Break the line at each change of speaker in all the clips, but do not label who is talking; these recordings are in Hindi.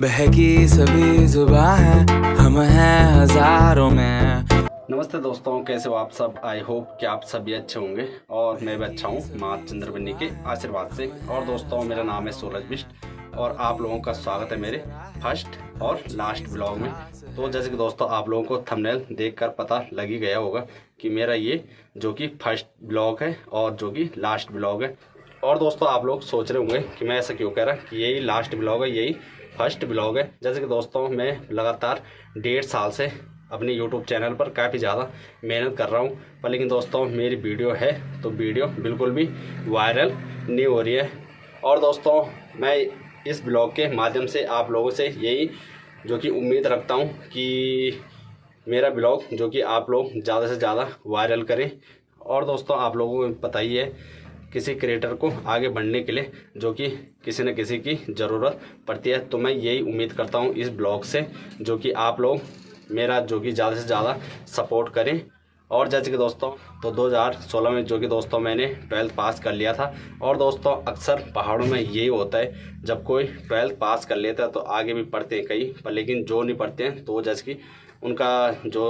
बहकी सभी जुबां है, हम हैं हजारों में।
नमस्ते दोस्तों, कैसे हो आप सब। आई होप कि आप सभी अच्छे होंगे और मैं भी अच्छा हूँ माँ चंद्रबनी के आशीर्वाद से। और दोस्तों, मेरा नाम है सूरज बिष्ट और आप लोगों का स्वागत है मेरे फर्स्ट और लास्ट ब्लॉग में। तो जैसे कि दोस्तों, आप लोगों को थंबनेल देखकर पता लग ही गया होगा कि मेरा ये जो कि फर्स्ट ब्लॉग है और जो कि लास्ट ब्लॉग है। और दोस्तों, आप लोग सोच रहे होंगे कि मैं ऐसा क्यों कह रहा कि यही लास्ट ब्लॉग है, यही फर्स्ट ब्लॉग है। जैसे कि दोस्तों, मैं लगातार 1.5 साल से अपने YouTube चैनल पर काफ़ी ज़्यादा मेहनत कर रहा हूँ, पर लेकिन दोस्तों मेरी वीडियो है तो वीडियो बिल्कुल भी वायरल नहीं हो रही है। और दोस्तों, मैं इस ब्लॉग के माध्यम से आप लोगों से यही जो कि उम्मीद रखता हूँ कि मेरा ब्लॉग जो कि आप लोग ज़्यादा से ज़्यादा वायरल करें। और दोस्तों, आप लोगों को पता ही है, किसी क्रिएटर को आगे बढ़ने के लिए जो कि किसी न किसी की ज़रूरत पड़ती है, तो मैं यही उम्मीद करता हूँ इस ब्लॉग से जो कि आप लोग मेरा जो कि ज़्यादा से ज़्यादा सपोर्ट करें। और जैसे कि दोस्तों, तो 2016 में जो कि दोस्तों मैंने 12th पास कर लिया था। और दोस्तों, अक्सर पहाड़ों में यही होता है, जब कोई 12th पास कर लेता है तो आगे भी पढ़ते हैं कई, पर लेकिन जो नहीं पढ़ते हैं तो जैसे कि उनका जो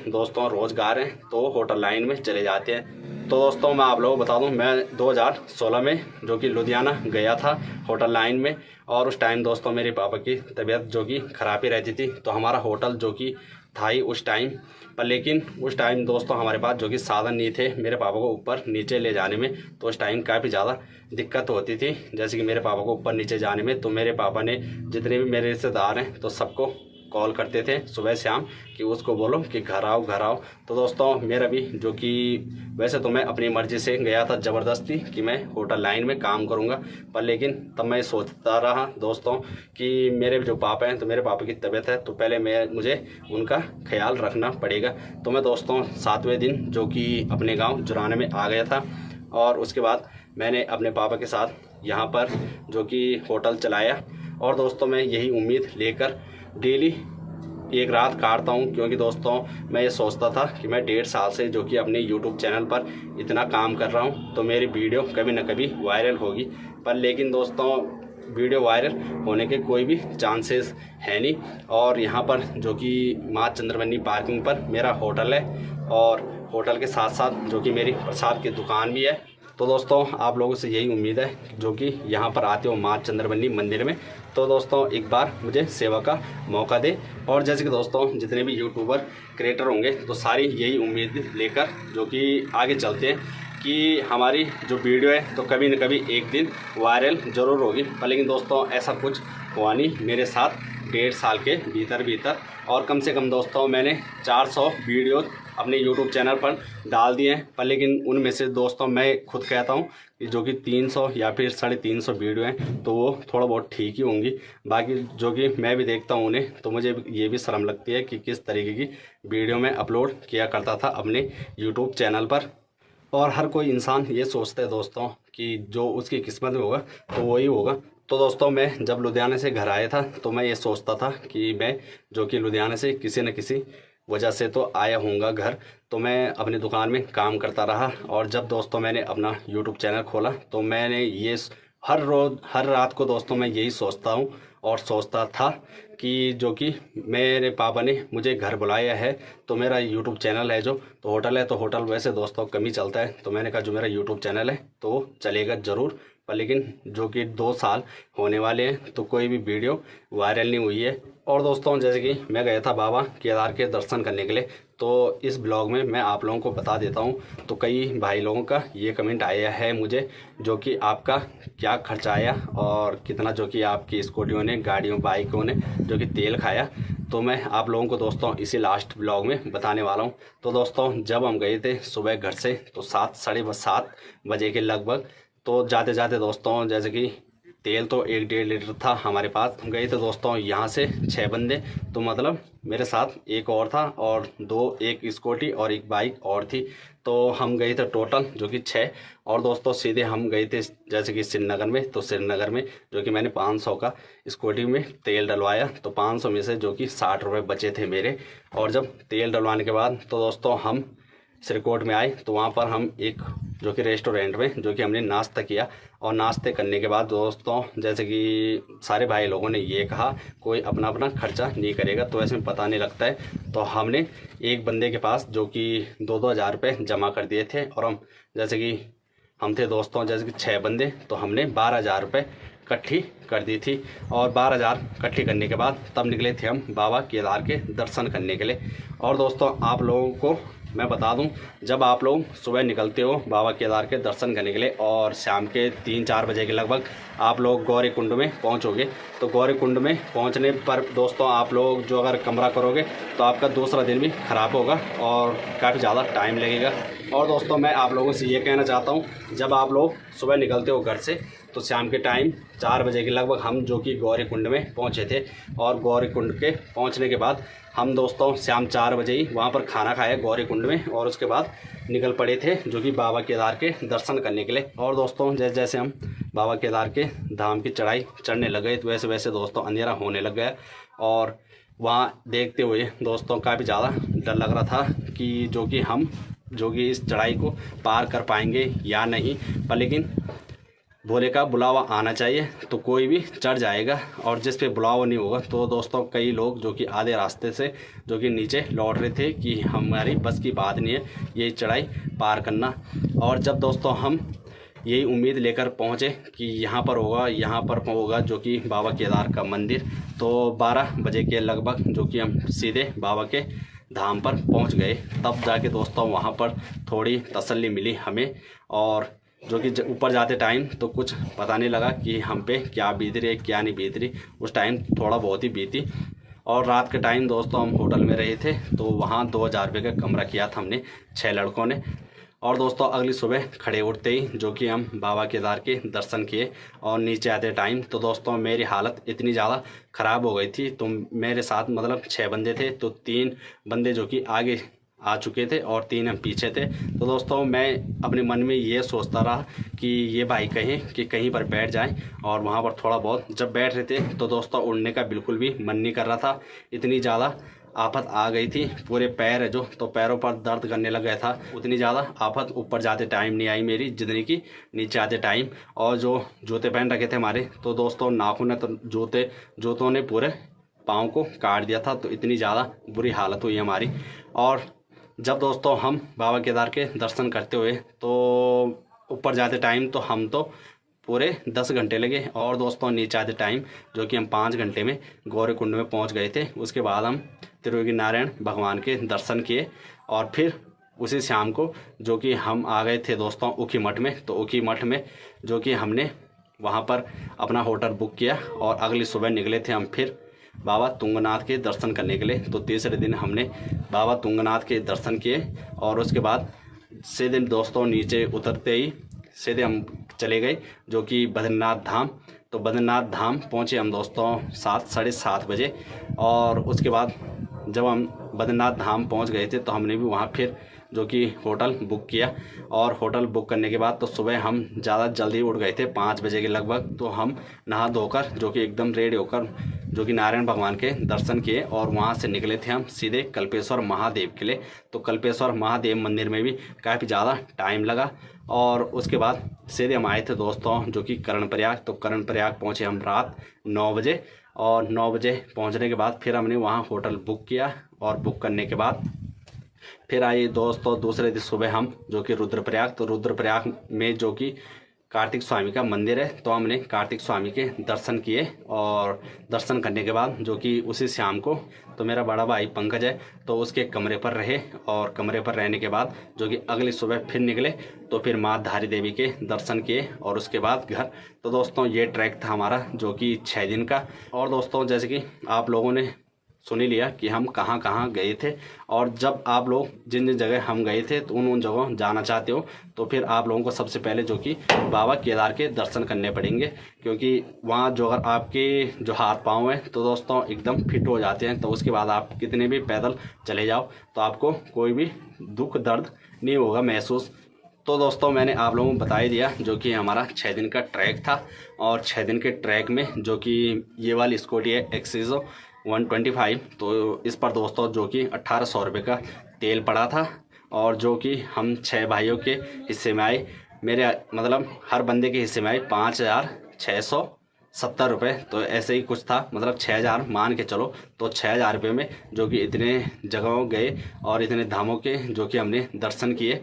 दोस्तों रोज़गार है तो होटल लाइन में चले जाते हैं। तो दोस्तों, मैं आप लोगों को बता दूं, मैं 2016 में जो कि लुधियाना गया था होटल लाइन में। और उस टाइम दोस्तों मेरे पापा की तबीयत जो कि खराबी रहती थी, तो हमारा होटल जो कि था ही उस टाइम पर। लेकिन उस टाइम दोस्तों हमारे पास जो कि साधन नहीं थे मेरे पापा को ऊपर नीचे ले जाने में, तो उस टाइम काफ़ी ज़्यादा दिक्कत होती थी। जैसे कि मेरे पापा को ऊपर नीचे जाने में, तो मेरे पापा ने जितने भी मेरे रिश्तेदार हैं तो सबको कॉल करते थे सुबह शाम कि उसको बोलो कि घर आओ घर आओ। तो दोस्तों, मेरा भी जो कि वैसे तो मैं अपनी मर्ज़ी से गया था ज़बरदस्ती कि मैं होटल लाइन में काम करूंगा, पर लेकिन तब मैं सोचता रहा दोस्तों कि मेरे जो पापा हैं तो मेरे पापा की तबीयत है, तो पहले मुझे उनका ख्याल रखना पड़ेगा। तो मैं दोस्तों 7वें दिन जो कि अपने गाँव जुराने में आ गया था। और उसके बाद मैंने अपने पापा के साथ यहाँ पर जो कि होटल चलाया। और दोस्तों, मैं यही उम्मीद लेकर डेली एक रात काटता हूँ, क्योंकि दोस्तों मैं ये सोचता था कि मैं 1.5 साल से जो कि अपने YouTube चैनल पर इतना काम कर रहा हूँ तो मेरी वीडियो कभी ना कभी वायरल होगी। पर लेकिन दोस्तों, वीडियो वायरल होने के कोई भी चांसेस है नहीं। और यहाँ पर जो कि माँ चंद्रबनी पार्किंग पर मेरा होटल है और होटल के साथ साथ जो कि मेरी प्रसाद की दुकान भी है। तो दोस्तों, आप लोगों से यही उम्मीद है जो कि यहाँ पर आते हो माँ चंद्रबनी मंदिर में, तो दोस्तों एक बार मुझे सेवा का मौका दे। और जैसे कि दोस्तों, जितने भी यूट्यूबर क्रिएटर होंगे तो सारी यही उम्मीद लेकर जो कि आगे चलते हैं कि हमारी जो वीडियो है तो कभी न कभी एक दिन वायरल ज़रूर होगी। पर लेकिन दोस्तों, ऐसा कुछ हुआ नहीं मेरे साथ 1.5 साल के भीतर। और कम से कम दोस्तों मैंने 400 वीडियो अपने YouTube चैनल पर डाल दिए हैं, पर लेकिन उनमें से दोस्तों मैं खुद कहता हूँ कि जो कि 300 या फिर 350 वीडियो हैं तो वो थोड़ा बहुत ठीक ही होंगी। बाकी जो कि मैं भी देखता हूँ उन्हें, तो मुझे ये भी शर्म लगती है कि किस तरीके की वीडियो मैं अपलोड किया करता था अपने YouTube चैनल पर। और हर कोई इंसान ये सोचता है दोस्तों कि जो उसकी किस्मत में होगा तो वही होगा। तो दोस्तों, मैं जब लुधियाने से घर आया था तो मैं ये सोचता था कि मैं जो कि लुधियाने से किसी न किसी वजह से तो आया हूँगा घर, तो मैं अपनी दुकान में काम करता रहा। और जब दोस्तों मैंने अपना YouTube चैनल खोला तो मैंने ये हर रोज़ हर रात को दोस्तों मैं यही सोचता हूँ और सोचता था कि जो कि मेरे पापा ने मुझे घर बुलाया है तो मेरा YouTube चैनल है जो तो होटल है, तो होटल वैसे दोस्तों कम ही चलता है, तो मैंने कहा जो मेरा YouTube चैनल है तो चलेगा ज़रूर। पर लेकिन जो कि 2 साल होने वाले हैं तो कोई भी वीडियो वायरल नहीं हुई है। और दोस्तों, जैसे कि मैं गया था बाबा केदार के दर्शन करने के लिए, तो इस ब्लॉग में मैं आप लोगों को बता देता हूँ। तो कई भाई लोगों का ये कमेंट आया है मुझे जो कि आपका क्या खर्चा आया और कितना जो कि आपकी स्कूटियों ने, गाड़ियों, बाइकों ने जो कि तेल खाया, तो मैं आप लोगों को दोस्तों इसी लास्ट ब्लॉग में बताने वाला हूँ। तो दोस्तों, जब हम गए थे सुबह घर से तो 7 साढ़े 7 बजे के लगभग, तो जाते जाते दोस्तों जैसे कि तेल तो 1-1.5 लीटर था हमारे पास। हम गए थे दोस्तों यहाँ से 6 बंदे, तो मतलब मेरे साथ एक और था और एक स्कूटी और एक बाइक और थी, तो हम गए थे टोटल जो कि 6। और दोस्तों सीधे हम गए थे जैसे कि श्रीनगर में, तो श्रीनगर में जो कि मैंने 500 का स्कूटी में तेल डलवाया, तो 500 में से जो कि 60 रुपये बचे थे मेरे। और जब तेल डलवाने के बाद तो दोस्तों हम श्रीकोट में आए, तो वहाँ पर हम एक जो कि रेस्टोरेंट में जो कि हमने नाश्ता किया। और नाश्ते करने के बाद दोस्तों जैसे कि सारे भाई लोगों ने ये कहा कोई अपना अपना खर्चा नहीं करेगा, तो ऐसे में पता नहीं लगता है। तो हमने एक बंदे के पास जो कि 2-2 हज़ार रुपये जमा कर दिए थे, और हम जैसे कि हम थे दोस्तों जैसे कि 6 बंदे, तो हमने 12,000 रुपये इकट्ठी कर दी थी। और 12,000 इकट्ठी करने के बाद तब निकले थे हम बाबा केदार के दर्शन करने के लिए। और दोस्तों आप लोगों को मैं बता दूं, जब आप लोग सुबह निकलते हो बाबा केदार के दर्शन करने के लिए और शाम के 3-4 बजे के लगभग आप लोग गौरी कुंड में पहुंचोगे, तो गौरी कुंड में पहुंचने पर दोस्तों आप लोग जो अगर कमरा करोगे तो आपका दूसरा दिन भी ख़राब होगा और काफ़ी ज़्यादा टाइम लगेगा। और दोस्तों मैं आप लोगों से ये कहना चाहता हूँ, जब आप लोग सुबह निकलते हो घर से तो शाम के टाइम 4 बजे के लगभग हम जो कि गौरी कुंड में पहुंचे थे। और गौरी कुंड के पहुंचने के बाद हम दोस्तों शाम 4 बजे ही वहां पर खाना खाया गौरी कुंड में, और उसके बाद निकल पड़े थे जो कि बाबा केदार के दर्शन करने के लिए। और दोस्तों जैसे जैसे हम बाबा केदार के धाम की चढ़ाई चढ़ने लगे तो वैसे वैसे दोस्तों अंधेरा होने लग गया। और वहाँ देखते हुए दोस्तों काफ़ी ज़्यादा डर लग रहा था कि जो कि इस चढ़ाई को पार कर पाएंगे या नहीं, पर लेकिन भोले का बुलावा आना चाहिए तो कोई भी चढ़ जाएगा। और जिस पे बुलावा नहीं होगा तो दोस्तों कई लोग जो कि आधे रास्ते से जो कि नीचे लौट रहे थे कि हमारी बस की बात नहीं है ये चढ़ाई पार करना। और जब दोस्तों हम यही उम्मीद लेकर पहुँचे कि यहाँ पर होगा जो कि बाबा केदार का मंदिर, तो 12 बजे के लगभग जो कि हम सीधे बाबा के धाम पर पहुँच गए। तब जाके दोस्तों वहाँ पर थोड़ी तसल्ली मिली हमें। और जो कि ऊपर जाते टाइम तो कुछ पता नहीं लगा कि हम पे क्या बीत रही है क्या नहीं बीत रही, उस टाइम थोड़ा बहुत ही बीती। और रात के टाइम दोस्तों हम होटल में रहे थे, तो वहाँ 2,000 रुपये का कमरा किया था हमने 6 लड़कों ने। और दोस्तों अगली सुबह खड़े उठते ही जो कि हम बाबा केदार के दर्शन किए और नीचे आते टाइम तो दोस्तों मेरी हालत इतनी ज़्यादा ख़राब हो गई थी। तो मेरे साथ मतलब 6 बंदे थे, तो 3 बंदे जो कि आगे आ चुके थे और 3 हम पीछे थे। तो दोस्तों मैं अपने मन में ये सोचता रहा कि ये भाई कहें कि कहीं पर बैठ जाएं, और वहाँ पर थोड़ा बहुत जब बैठ रहे थे तो दोस्तों उड़ने का बिल्कुल भी मन नहीं कर रहा था। इतनी ज़्यादा आफत आ गई थी, पूरे पैर है जो तो पैरों पर दर्द करने लग गया था। उतनी ज़्यादा आफत ऊपर जाते टाइम नहीं आई मेरी जितनी कि नीचे आते टाइम। और जो जूते पहन रखे थे हमारे, तो दोस्तों नाखून ने तो जूतों ने पूरे पाँव को काट दिया था, तो इतनी ज़्यादा बुरी हालत हुई हमारी। और जब दोस्तों हम बाबा केदार के दर्शन करते हुए तो ऊपर जाते टाइम तो हम तो पूरे 10 घंटे लगे, और दोस्तों नीचे आते टाइम जो कि हम 5 घंटे में गौरी कुंड में पहुंच गए थे। उसके बाद हम त्रियोगी नारायण भगवान के दर्शन किए, और फिर उसी शाम को जो कि हम आ गए थे दोस्तों ऊखी मठ में। तो ऊखी मठ में जो कि हमने वहाँ पर अपना होटल बुक किया, और अगली सुबह निकले थे हम फिर बाबा तुंगनाथ के दर्शन करने के लिए। तो तीसरे दिन हमने बाबा तुंगनाथ के दर्शन किए, और उसके बाद सीधे दोस्तों नीचे उतरते ही सीधे हम चले गए जो कि बद्रीनाथ धाम। तो बद्रीनाथ धाम पहुँचे हम दोस्तों 7-7:30 बजे। और उसके बाद जब हम बद्रीनाथ धाम पहुँच गए थे तो हमने भी वहाँ फिर जो कि होटल बुक किया, और होटल बुक करने के बाद तो सुबह हम ज़्यादा जल्दी उठ गए थे 5 बजे के लगभग। तो हम नहा धोकर जो कि एकदम रेडी होकर जो कि नारायण भगवान के दर्शन किए, और वहाँ से निकले थे हम सीधे कल्पेश्वर महादेव के लिए। तो कल्पेश्वर महादेव मंदिर में भी काफ़ी ज़्यादा टाइम लगा, और उसके बाद सीधे हम आए थे दोस्तों जो कि कर्णप्रयाग। तो कर्णप्रयाग पहुँचे हम रात 9 बजे, और 9 बजे पहुँचने के बाद फिर हमने वहाँ होटल बुक किया, और बुक करने के बाद फिर आए दोस्तों दूसरे दिन सुबह हम जो कि रुद्रप्रयाग। तो रुद्रप्रयाग में जो कि कार्तिक स्वामी का मंदिर है, तो हमने कार्तिक स्वामी के दर्शन किए। और दर्शन करने के बाद जो कि उसी शाम को तो मेरा बड़ा भाई पंकज है तो उसके कमरे पर रहे, और कमरे पर रहने के बाद जो कि अगली सुबह फिर निकले तो फिर माँ धारी देवी के दर्शन किए, और उसके बाद घर। तो दोस्तों ये ट्रैक था हमारा जो कि 6 दिन का। और दोस्तों जैसे कि आप लोगों ने सुन ही लिया कि हम कहाँ कहाँ गए थे, और जब आप लोग जिन जिन जगह हम गए थे तो उन जगहों जाना चाहते हो तो फिर आप लोगों को सबसे पहले जो कि बाबा केदार के दर्शन करने पड़ेंगे, क्योंकि वहाँ जो अगर आपके जो हाथ पाँव हैं तो दोस्तों एकदम फिट हो जाते हैं। तो उसके बाद आप कितने भी पैदल चले जाओ तो आपको कोई भी दुख दर्द नहीं होगा महसूस। तो दोस्तों मैंने आप लोगों को बता ही दिया जो कि हमारा 6 दिन का ट्रैक था, और 6 दिन के ट्रैक में जो कि ये वाली स्कूटी है एक्सिस 125, तो इस पर दोस्तों जो कि 1800 रुपये का तेल पड़ा था, और जो कि हम 6 भाइयों के हिस्से में आए। मेरे मतलब हर बंदे के हिस्से में आए 5,670 रुपये। तो ऐसे ही कुछ था, मतलब 6,000 मान के चलो। तो 6,000 रुपये में जो कि इतने जगहों गए और इतने धामों के जो कि हमने दर्शन किए।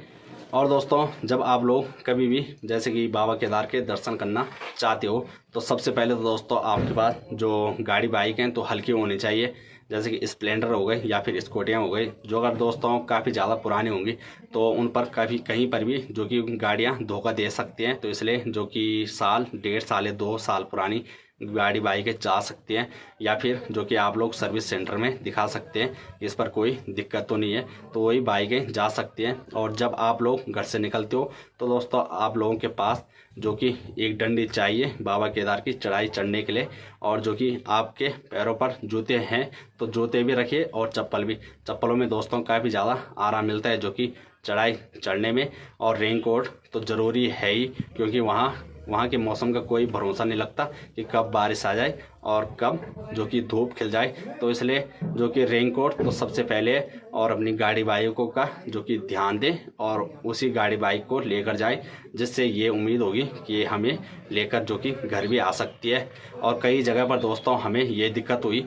और दोस्तों, जब आप लोग कभी भी जैसे कि बाबा केदार के दर्शन करना चाहते हो तो सबसे पहले तो दोस्तों आपके पास जो गाड़ी बाइक हैं तो हल्की होनी चाहिए, जैसे कि स्प्लेंडर हो गए या फिर स्कूटियाँ हो गई। जो अगर दोस्तों काफ़ी ज़्यादा पुरानी होंगी तो उन पर कहीं पर भी जो कि गाड़ियाँ धोखा दे सकती हैं। तो इसलिए जो कि साल 1.5 साल या 2 साल पुरानी गाड़ी बाइकें जा सकती हैं, या फिर जो कि आप लोग सर्विस सेंटर में दिखा सकते हैं, इस पर कोई दिक्कत तो नहीं है। तो वही बाइकें जा सकती हैं। और जब आप लोग घर से निकलते हो तो दोस्तों आप लोगों के पास जो कि एक डंडी चाहिए बाबा केदार की चढ़ाई चढ़ने के लिए। और जो कि आपके पैरों पर जूते हैं तो जूते भी रखिए और चप्पल भी। चप्पलों में दोस्तों काफ़ी ज़्यादा आराम मिलता है जो कि चढ़ाई चढ़ने में। और रेनकोट तो ज़रूरी है ही, क्योंकि वहाँ के मौसम का कोई भरोसा नहीं लगता कि कब बारिश आ जाए और कब जो कि धूप खिल जाए। तो इसलिए जो कि रेनकोट तो सबसे पहले, और अपनी गाड़ी बाइकों का जो कि ध्यान दें और उसी गाड़ी बाइक को लेकर जाए, जिससे ये उम्मीद होगी कि ये हमें लेकर जो कि घर भी आ सकती है। और कई जगह पर दोस्तों हमें ये दिक्कत हुई,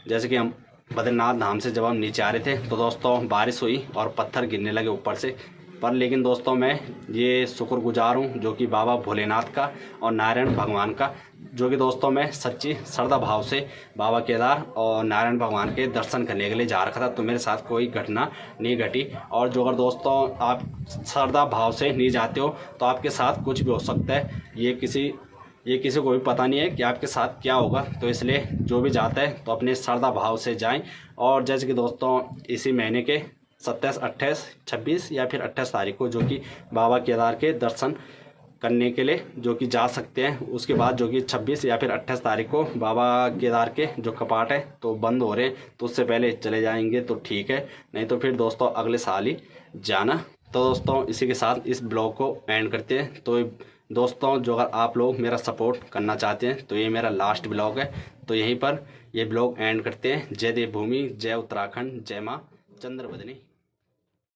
जैसे कि हम बद्रीनाथ धाम से जब हम नीचे आ रहे थे तो दोस्तों बारिश हुई और पत्थर गिरने लगे ऊपर से। पर लेकिन दोस्तों मैं ये शुक्रगुजार हूँ जो कि बाबा भोलेनाथ का और नारायण भगवान का, जो कि दोस्तों मैं सच्ची श्रद्धा भाव से बाबा केदार और नारायण भगवान के दर्शन करने के लिए जा रखा था। तो मेरे साथ कोई घटना नहीं घटी। और जो अगर दोस्तों आप श्रद्धा भाव से नहीं जाते हो तो आपके साथ कुछ भी हो सकता है। ये किसी को भी पता नहीं है कि आपके साथ क्या होगा। तो इसलिए जो भी जाता है तो अपने श्रद्धा भाव से जाएं। और जैसे कि दोस्तों इसी महीने के 27, 28, 26 या फिर 28 तारीख को जो कि बाबा केदार के दर्शन करने के लिए जो कि जा सकते हैं। उसके बाद जो कि 26 या फिर 28 तारीख को बाबा केदार के जो कपाट है तो बंद हो रहे हैं, तो उससे पहले चले जाएंगे तो ठीक है, नहीं तो फिर दोस्तों अगले साल ही जाना। तो दोस्तों इसी के साथ इस ब्लॉग को एंड करते हैं। तो दोस्तों जो अगर आप लोग मेरा सपोर्ट करना चाहते हैं तो ये मेरा लास्ट ब्लॉग है, तो यहीं पर ये ब्लॉग एंड करते हैं। जय देवभूमि, जय उत्तराखंड, जय माँ चंद्रवदनी।